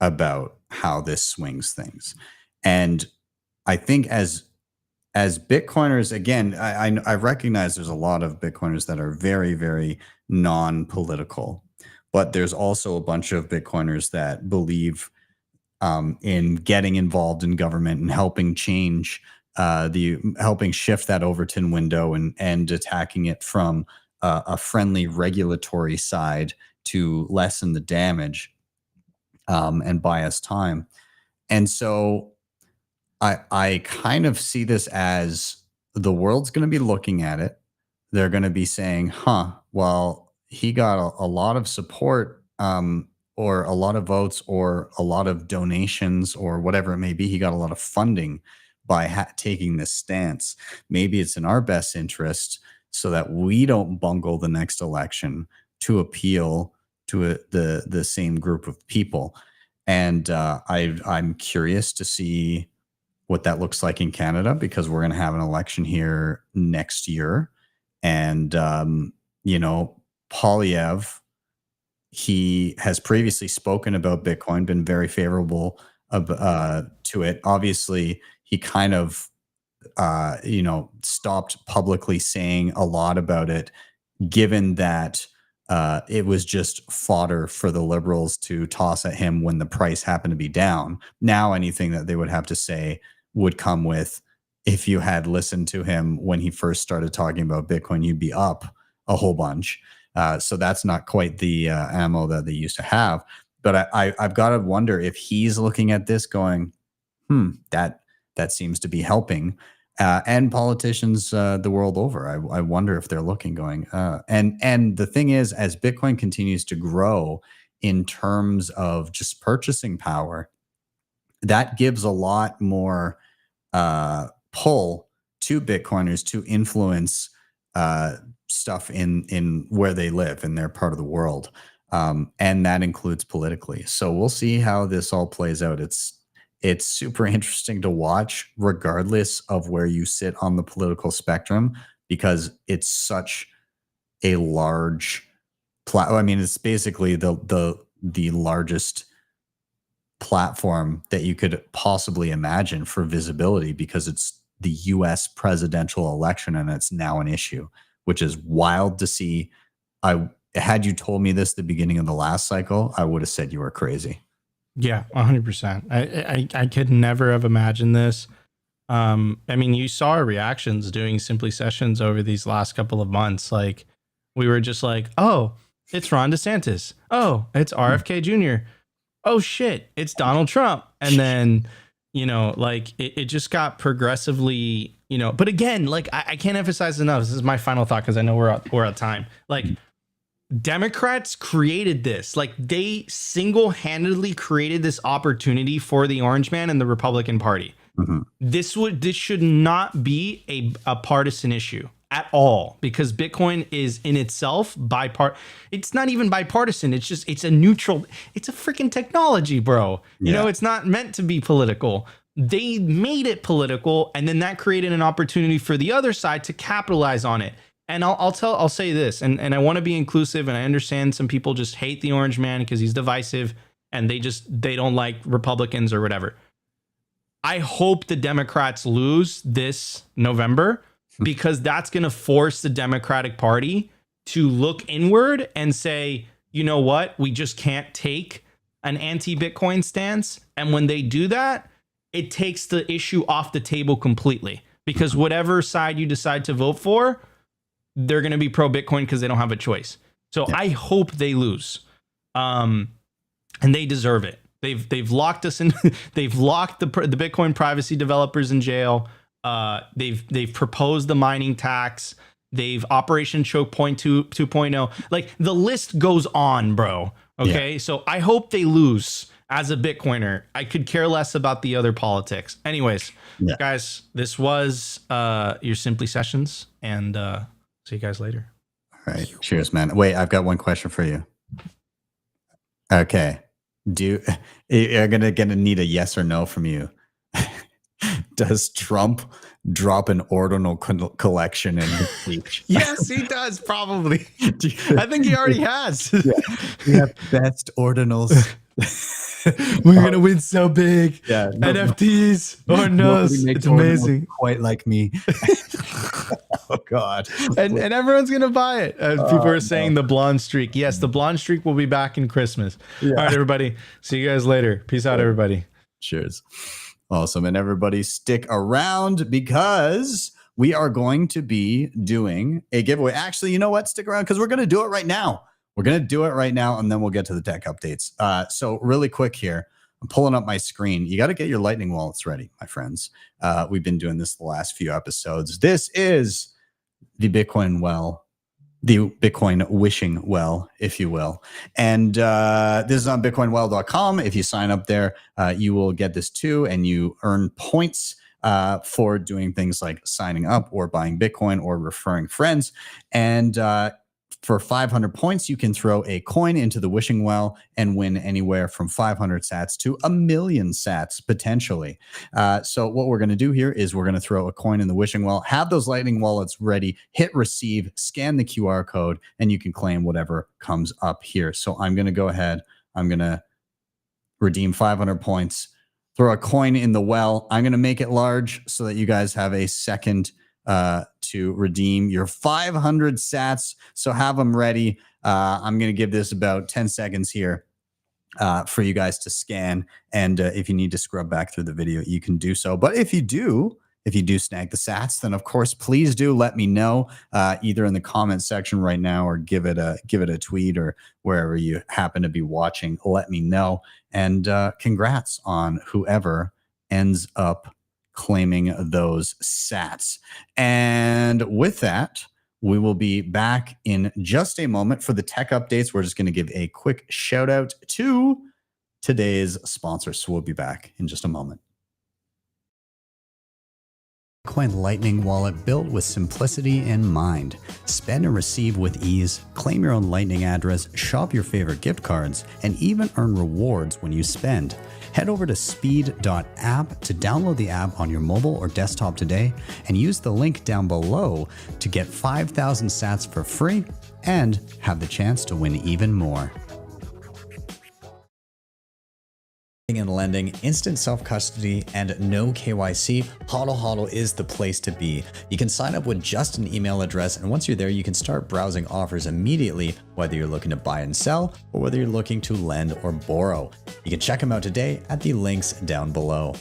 about how this swings things. And I think as Bitcoiners, again, I recognize there's a lot of Bitcoiners that are very, very non-political, but there's also a bunch of Bitcoiners that believe in getting involved in government and helping change, helping shift that Overton window and attacking it from a friendly regulatory side to lessen the damage and buy us time. And so I kind of see this as the world's going to be looking at it. They're going to be saying, well, he got a lot of support or a lot of votes or a lot of donations or whatever it may be. He got a lot of funding by taking this stance. Maybe it's in our best interest so that we don't bungle the next election to appeal to the same group of people. And I'm curious to see what that looks like in Canada, because we're going to have an election here next year. And, Polyev, he has previously spoken about Bitcoin, been very favorable to it. Obviously, he kind of, stopped publicly saying a lot about it, given that it was just fodder for the liberals to toss at him when the price happened to be down. Now anything that they would have to say would come with, if you had listened to him when he first started talking about Bitcoin, you'd be up a whole bunch. So that's not quite the ammo that they used to have. But I've got to wonder if he's looking at this going, that seems to be helping. And politicians the world over, I wonder if they're looking, going, and the thing is, as Bitcoin continues to grow in terms of just purchasing power, that gives a lot more pull to Bitcoiners to influence stuff in where they live in their part of the world, and that includes politically. So we'll see how this all plays out. It's super interesting to watch, regardless of where you sit on the political spectrum, because it's such a large platform. I mean, it's basically the largest platform that you could possibly imagine for visibility, because it's the U.S. presidential election and it's now an issue, which is wild to see. Had you told me this at the beginning of the last cycle, I would have said you were crazy. Yeah, 100%. I could never have imagined this. I mean, you saw our reactions doing Simply Sessions over these last couple of months. Like, we were just like, oh, it's Ron DeSantis. Oh, it's RFK Jr. Oh, shit, it's Donald Trump. And then, like, it just got progressively, but again, like, I can't emphasize enough. This is my final thought, because I know we're out of time. Like, Democrats created this. Like, they single-handedly created this opportunity for the Orange Man and the Republican Party. This should not be a partisan issue at all, because Bitcoin is in itself it's not even bipartisan. It's a neutral. It's a freaking technology, bro. It's not meant to be political. They made it political, and then that created an opportunity for the other side to capitalize on it. And I'll say this, and I want to be inclusive, and I understand some people just hate the Orange Man because he's divisive and they don't like Republicans or whatever. I hope the Democrats lose this November, because that's going to force the Democratic Party to look inward and say, you know what, we just can't take an anti-Bitcoin stance. And when they do that, it takes the issue off the table completely, because whatever side you decide to vote for, they're going to be pro-Bitcoin because they don't have a choice. So I hope they lose. And they deserve it. They've locked us in. They've locked the Bitcoin privacy developers in jail. They've proposed the mining tax. They've Operation Choke Point 2.0. Like, the list goes on, bro. Okay. So I hope they lose. As a Bitcoiner, I could care less about the other politics. Anyways, guys, this was your Simply Sessions, and see you guys later. All right. Cheers, man. Wait, I've got one question for you. Okay. You're gonna need a yes or no from you. Does Trump drop an ordinal collection in his speech? Yes, he does, probably. I think he already has. We have best ordinals. We're gonna win so big. Yeah, NFTs. Oh no, it's amazing. Quite like me. Oh God. And everyone's gonna buy it. People are saying the blonde streak. Yes, the blonde streak will be back in Christmas. All right, everybody. See you guys later. Peace out, everybody. Cheers. Awesome. And everybody stick around, because we are going to be doing a giveaway. Actually, you know what? Stick around, because we're going to do it right now. We're going to do it right now, and then we'll get to the tech updates. So really quick here, I'm pulling up my screen. You got to get your Lightning wallets ready, my friends. We've been doing this the last few episodes. This is the Bitcoin wishing well, if you will. And this is on bitcoinwell.com. If you sign up there, you will get this too, and you earn points for doing things like signing up or buying Bitcoin or referring friends. And for 500 points, you can throw a coin into the wishing well and win anywhere from 500 sats to 1,000,000 sats potentially. So what we're going to do here is we're going to throw a coin in the wishing well, have those Lightning wallets ready, hit receive, scan the QR code, and you can claim whatever comes up here. So I'm going to go ahead. I'm going to redeem 500 points, throw a coin in the well. I'm going to make it large so that you guys have a second to redeem your 500 sats. So have them ready. I'm going to give this about 10 seconds here for you guys to scan. And if you need to scrub back through the video, you can do so. But if you do snag the sats, then of course, please do let me know either in the comment section right now or give it a tweet or wherever you happen to be watching. Let me know. And congrats on whoever ends up claiming those sats. And with that, we will be back in just a moment for the tech updates. We're just going to give a quick shout out to today's sponsor. So we'll be back in just a moment. Bitcoin Lightning Wallet built with simplicity in mind. Spend and receive with ease, claim your own Lightning address, shop your favorite gift cards, and even earn rewards when you spend. Head over to speed.app to download the app on your mobile or desktop today and use the link down below to get 5,000 sats for free and have the chance to win even more. And lending, instant self-custody, and no KYC, HODLHODL is the place to be. You can sign up with just an email address, and once you're there, you can start browsing offers immediately, whether you're looking to buy and sell, or whether you're looking to lend or borrow. You can check them out today at the links down below.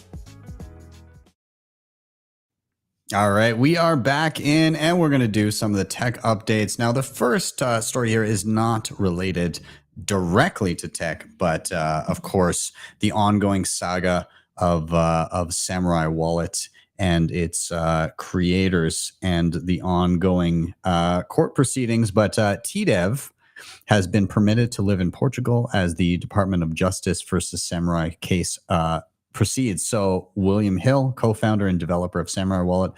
All right, we are back in, and we're going to do some of the tech updates. Now, the first story here is not related directly to tech, but of course, the ongoing saga of Samurai Wallet and its creators and the ongoing court proceedings. But TDEV has been permitted to live in Portugal as the Department of Justice versus Samurai case proceeds. So William Hill, co-founder and developer of Samurai Wallet,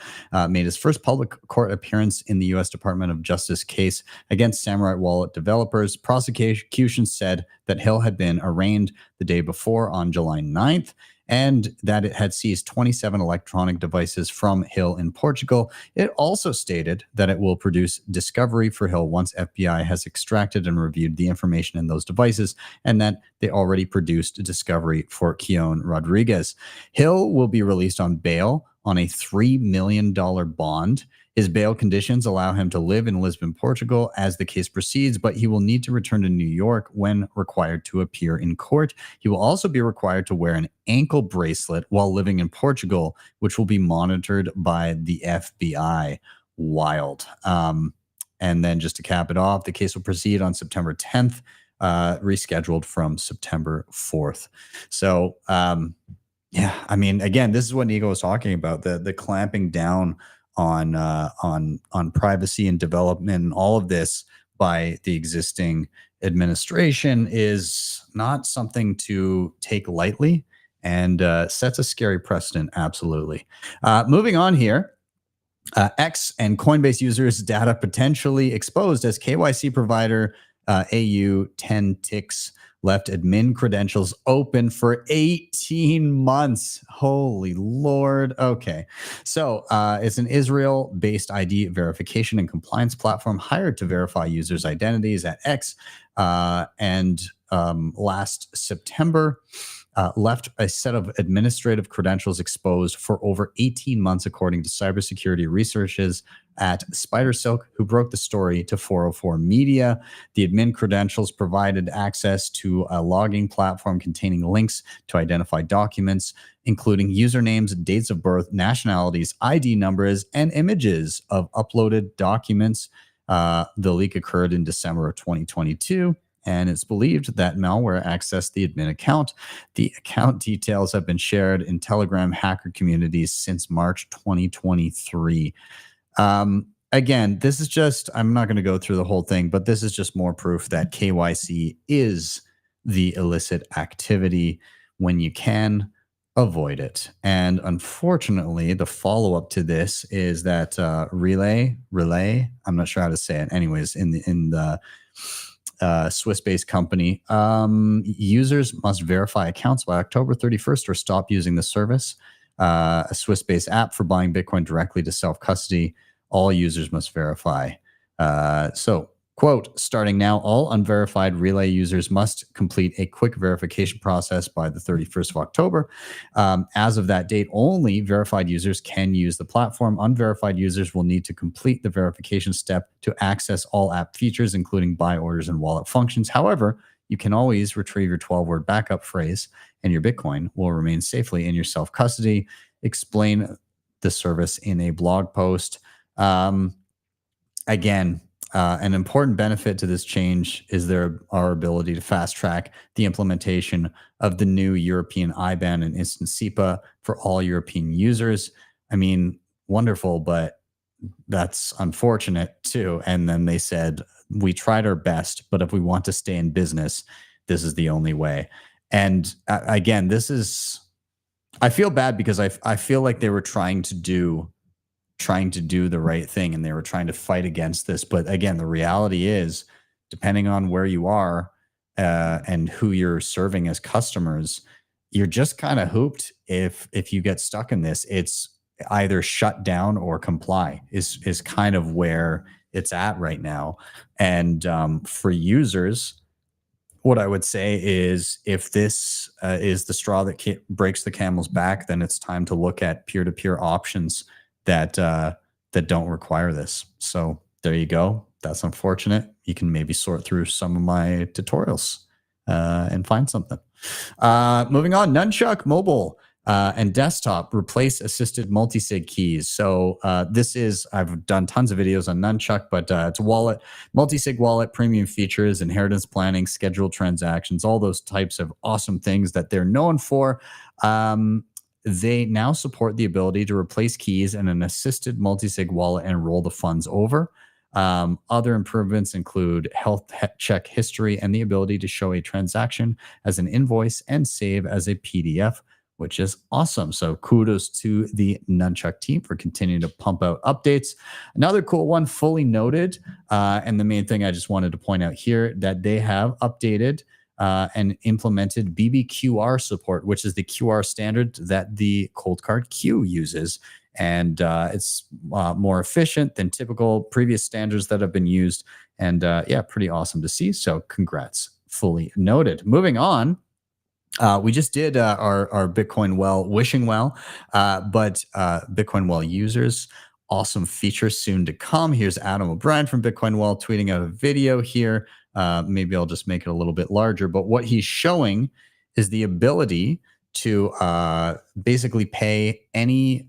made his first public court appearance in the U.S. Department of Justice case against Samurai Wallet developers. Prosecution said that Hill had been arraigned the day before on July 9th, and that it had seized 27 electronic devices from Hill in Portugal. It also stated that it will produce discovery for Hill once FBI has extracted and reviewed the information in those devices, and that they already produced a discovery for Keon Rodriguez. Hill will be released on bail on a $3 million bond. His bail conditions allow him to live in Lisbon, Portugal as the case proceeds, but he will need to return to New York when required to appear in court. He will also be required to wear an ankle bracelet while living in Portugal, which will be monitored by the FBI. Wild. And then just to cap it off, the case will proceed on September 10th, rescheduled from September 4th. So, yeah, I mean, again, this is what Nico was talking about, the clamping down on privacy and development, and all of this by the existing administration is not something to take lightly, and sets a scary precedent. Absolutely. Moving on here. X and Coinbase users' data potentially exposed as KYC provider AU10TIX left admin credentials open for 18 months. Holy Lord. Okay. So it's an Israel-based ID verification and compliance platform hired to verify users' identities at X. And last September, left a set of administrative credentials exposed for over 18 months, according to cybersecurity researchers at Spider Silk, who broke the story to 404 Media. The admin credentials provided access to a logging platform containing links to identify documents, including usernames, dates of birth, nationalities, ID numbers, and images of uploaded documents. The leak occurred in December of 2022. And it's believed that malware accessed the admin account. The account details have been shared in Telegram hacker communities since March 2023. Again, this is just, I'm not going to go through the whole thing, but this is just more proof that KYC is the illicit activity when you can avoid it. And unfortunately, the follow-up to this is that Relay, I'm not sure how to say it. Anyways, in the Swiss-based company, users must verify accounts by October 31st or stop using the service. A Swiss-based app for buying Bitcoin directly to self-custody. All users must verify. So Quote, starting now, all unverified Relay users must complete a quick verification process by the 31st of October. As of that date, only verified users can use the platform. Unverified users will need to complete the verification step to access all app features, including buy orders and wallet functions. However, you can always retrieve your 12-word backup phrase, and your Bitcoin will remain safely in your self-custody. Explain the service in a blog post. Again, an important benefit to this change is our ability to fast track the implementation of the new European IBAN and instant SEPA for all European users. I mean, wonderful, but that's unfortunate too. And then they said, we tried our best, but if we want to stay in business, this is the only way. And again, I feel bad because I feel like they were trying to do the right thing, and they were trying to fight against this. But again, the reality is, depending on where you are and who you're serving as customers, you're just kind of hooped. If you get stuck in this, it's either shut down or comply is kind of where it's at right now. And for users, what I would say is, if this is the straw that breaks the camel's back, then it's time to look at peer-to-peer options that don't require this. So there you go. That's unfortunate. You can maybe sort through some of my tutorials and find something. Moving on, Nunchuck Mobile and Desktop replace assisted multisig keys. So I've done tons of videos on Nunchuck, but it's a wallet, multisig wallet, premium features, inheritance planning, scheduled transactions, all those types of awesome things that they're known for. They now support the ability to replace keys in an assisted multisig wallet and roll the funds over. Other improvements include health check history and the ability to show a transaction as an invoice and save as a PDF, which is awesome. So kudos to the Nunchuck team for continuing to pump out updates. Another cool one, Fully Noted. And the main thing I just wanted to point out here, that they have updated and implemented BBQR support, which is the QR standard that the Cold Card Q uses. And it's more efficient than typical previous standards that have been used. And yeah, pretty awesome to see. So congrats, Fully Noted. Moving on. We just did our Bitcoin Well wishing well, but Bitcoin Well users, awesome features soon to come. Here's Adam O'Brien from Bitcoin Well tweeting out a video here. Maybe I'll just make it a little bit larger, but what he's showing is the ability to basically pay any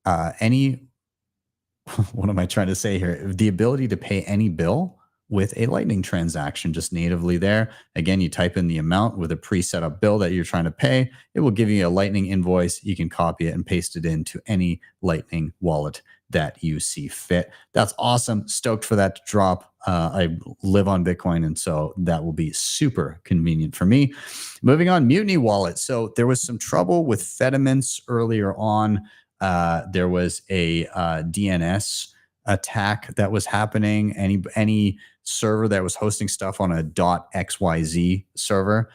what am I trying to say here? The ability to pay any bill with a Lightning transaction just natively there. Again, you type in the amount with a pre-set up bill that you're trying to pay. It will give you a Lightning invoice. You can copy it and paste it into any Lightning wallet that you see fit. That's awesome. Stoked for that to drop. I live on Bitcoin, and so that will be super convenient for me. Moving on, Mutiny Wallet. So there was some trouble with Fedimints earlier on. There was a DNS attack that was happening. Any server that was hosting stuff on a .xyz server,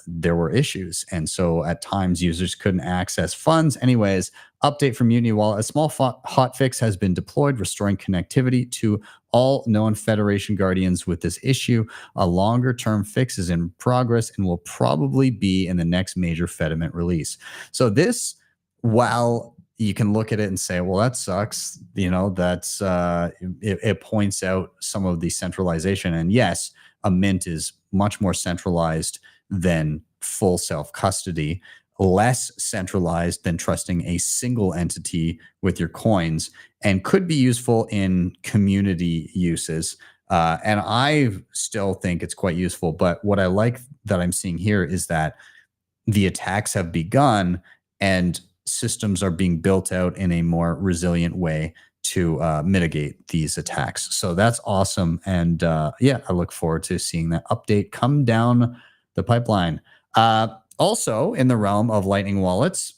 there were issues. And so at times users couldn't access funds. Anyways, update from Mutiny Wallet. A small hotfix has been deployed, restoring connectivity to all known Federation Guardians with this issue. A longer term fix is in progress and will probably be in the next major Fedimint release. So this, while you can look at it and say, well, that sucks. You know, that's it points out some of the centralization. And yes, a mint is much more centralized than full self-custody, less centralized than trusting a single entity with your coins, and could be useful in community uses. And I still think it's quite useful. But what I like that I'm seeing here is that the attacks have begun and systems are being built out in a more resilient way to mitigate these attacks. So that's awesome. And yeah, I look forward to seeing that update come down the pipeline. Also in the realm of Lightning wallets,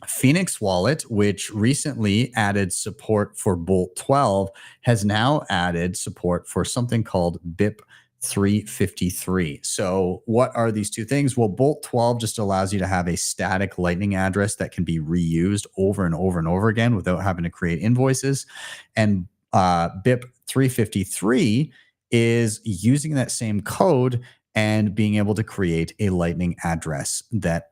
Phoenix Wallet, which recently added support for Bolt 12, has now added support for something called BIP 353. So what are these two things? Well, Bolt 12 just allows you to have a static Lightning address that can be reused over and over and over again without having to create invoices. And BIP 353 is using that same code and being able to create a Lightning address that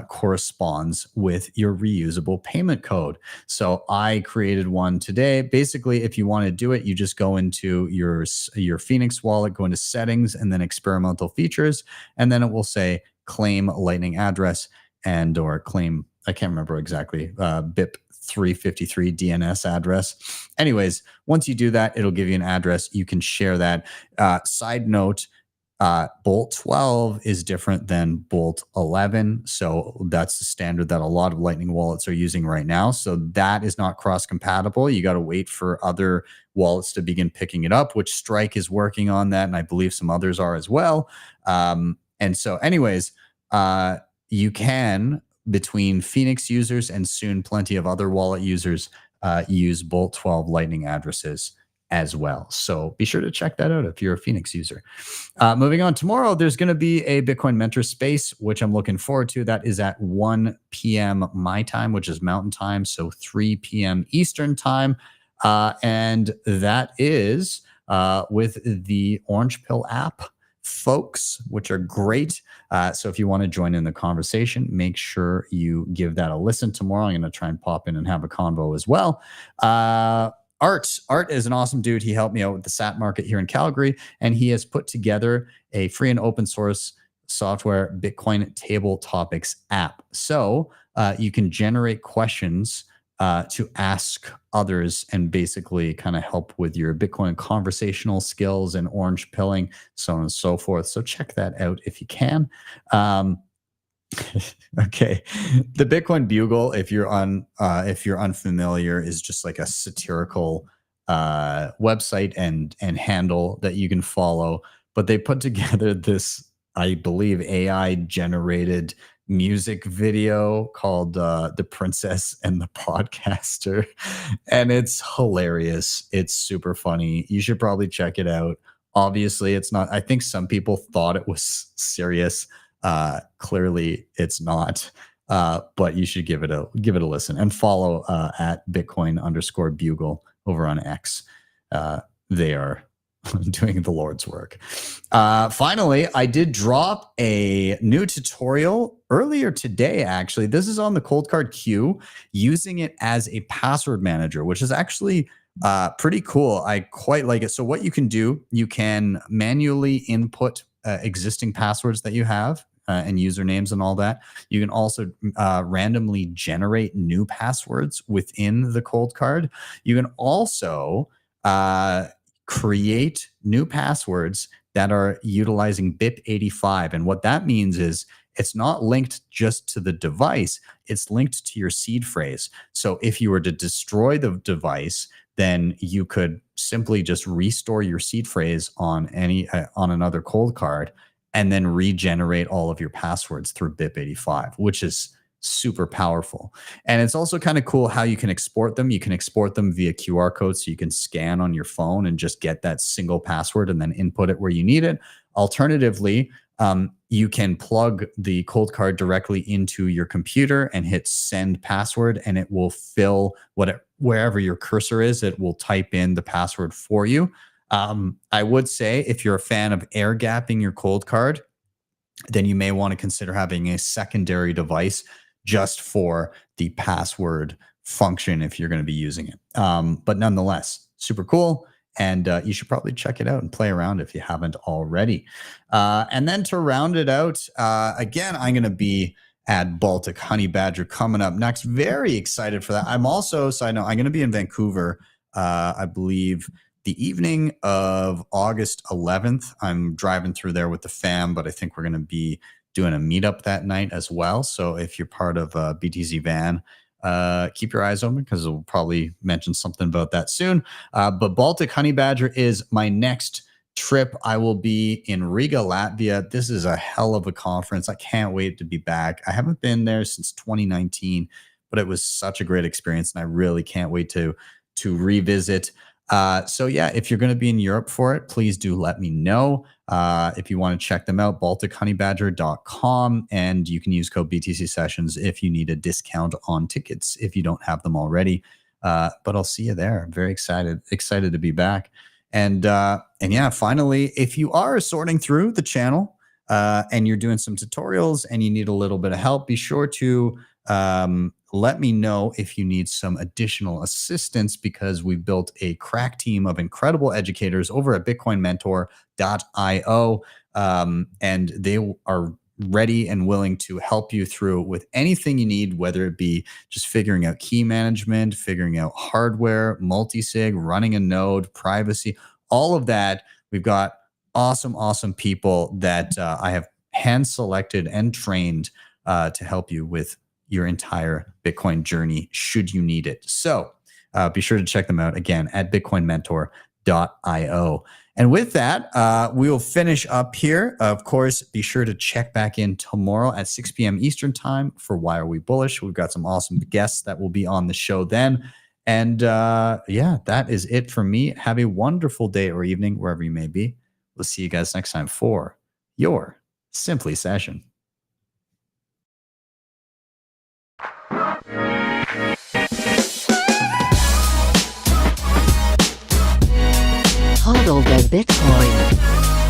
corresponds with your reusable payment code. So I created one today. Basically, if you want to do it, you just go into your Phoenix wallet, go into settings, and then experimental features, and then it will say claim Lightning address and or claim, I can't remember exactly, BIP 353 DNS address. Anyways, once you do that, it'll give you an address. You can share that. Side note, Bolt 12 is different than Bolt 11. So that's the standard that a lot of Lightning wallets are using right now. So that is not cross-compatible. You got to wait for other wallets to begin picking it up, which Strike is working on that. And I believe some others are as well. And so anyways, you can, between Phoenix users and soon plenty of other wallet users, use Bolt 12 Lightning addresses as well. So be sure to check that out if you're a Phoenix user. Moving on, tomorrow there's going to be a Bitcoin Mentor Space, which I'm looking forward to. That is at 1 p.m. my time, which is Mountain Time, so 3 p.m. Eastern Time. And that is with the Orange Pill app folks, which are great. So if you want to join in the conversation, make sure you give that a listen tomorrow. I'm going to try and pop in and have a convo as well. Art is an awesome dude. He helped me out with the SAT market here in Calgary, and he has put together a free and open source software Bitcoin table topics app. So you can generate questions to ask others and basically kind of help with your Bitcoin conversational skills and orange pilling, so on and so forth. So check that out if you can. Okay, the Bitcoin Bugle, if you're unfamiliar, is just like a satirical website and handle that you can follow. But they put together this, I believe, AI generated music video called The Princess and the Podcaster, and it's hilarious. It's super funny. You should probably check it out. Obviously, it's not. I think some people thought it was serious. Clearly it's not, but you should give it a listen and follow at Bitcoin_Bugle over on X. They are doing the Lord's work. Finally, I did drop a new tutorial earlier today. Actually, this is on the Cold Card Queue, using it as a password manager, which is actually pretty cool. I quite like it. So what you can do, you can manually input existing passwords that you have and usernames and all that. You can also randomly generate new passwords within the Cold Card. You can also create new passwords that are utilizing BIP85. And what that means is it's not linked just to the device, it's linked to your seed phrase. So if you were to destroy the device, then you could simply just restore your seed phrase on another Cold Card and then regenerate all of your passwords through BIP85, which is super powerful. And it's also kind of cool how you can export them. You can export them via QR code, so you can scan on your phone and just get that single password and then input it where you need it. Alternatively, you can plug the Cold Card directly into your computer and hit send password, and it will fill wherever your cursor is. It will type in the password for you. I would say if you're a fan of air gapping your Cold Card, then you may want to consider having a secondary device just for the password function if you're going to be using it. But nonetheless, super cool. And you should probably check it out and play around if you haven't already. And then to round it out, again, I'm going to be at Baltic Honey Badger coming up next. Very excited for that. I'm also, side note, I'm going to be in Vancouver, I believe, the evening of August 11th. I'm driving through there with the fam, but I think we're going to be doing a meetup that night as well. So if you're part of BTC Van, keep your eyes open because we'll probably mention something about that soon. But Baltic Honey Badger is my next trip. I will be in Riga, Latvia. This is a hell of a conference. I can't wait to be back. I haven't been there since 2019, but it was such a great experience, and I really can't wait to revisit. So yeah, if you're going to be in Europe for it, please do let me know. If you want to check them out, baltichoneyBadger.com, and you can use code BTC Sessions if you need a discount on tickets if you don't have them already. But I'll see you there. I'm very excited to be back. And yeah, finally, if you are sorting through the channel and you're doing some tutorials and you need a little bit of help, be sure to let me know if you need some additional assistance, because we've built a crack team of incredible educators over at bitcoinmentor.io. And they are ready and willing to help you through with anything you need, whether it be just figuring out key management, figuring out hardware, multisig, running a node, privacy, all of that. We've got awesome people that I have hand selected and trained to help you with your entire Bitcoin journey should you need it. So be sure to check them out again at bitcoinmentor.io. And with that, we will finish up here. Of course, be sure to check back in tomorrow at 6 p.m. Eastern time for Why Are We Bullish? We've got some awesome guests that will be on the show then. And yeah, that is it for me. Have a wonderful day or evening, wherever you may be. We'll see you guys next time for your Simply Session. HODL the Bitcoin.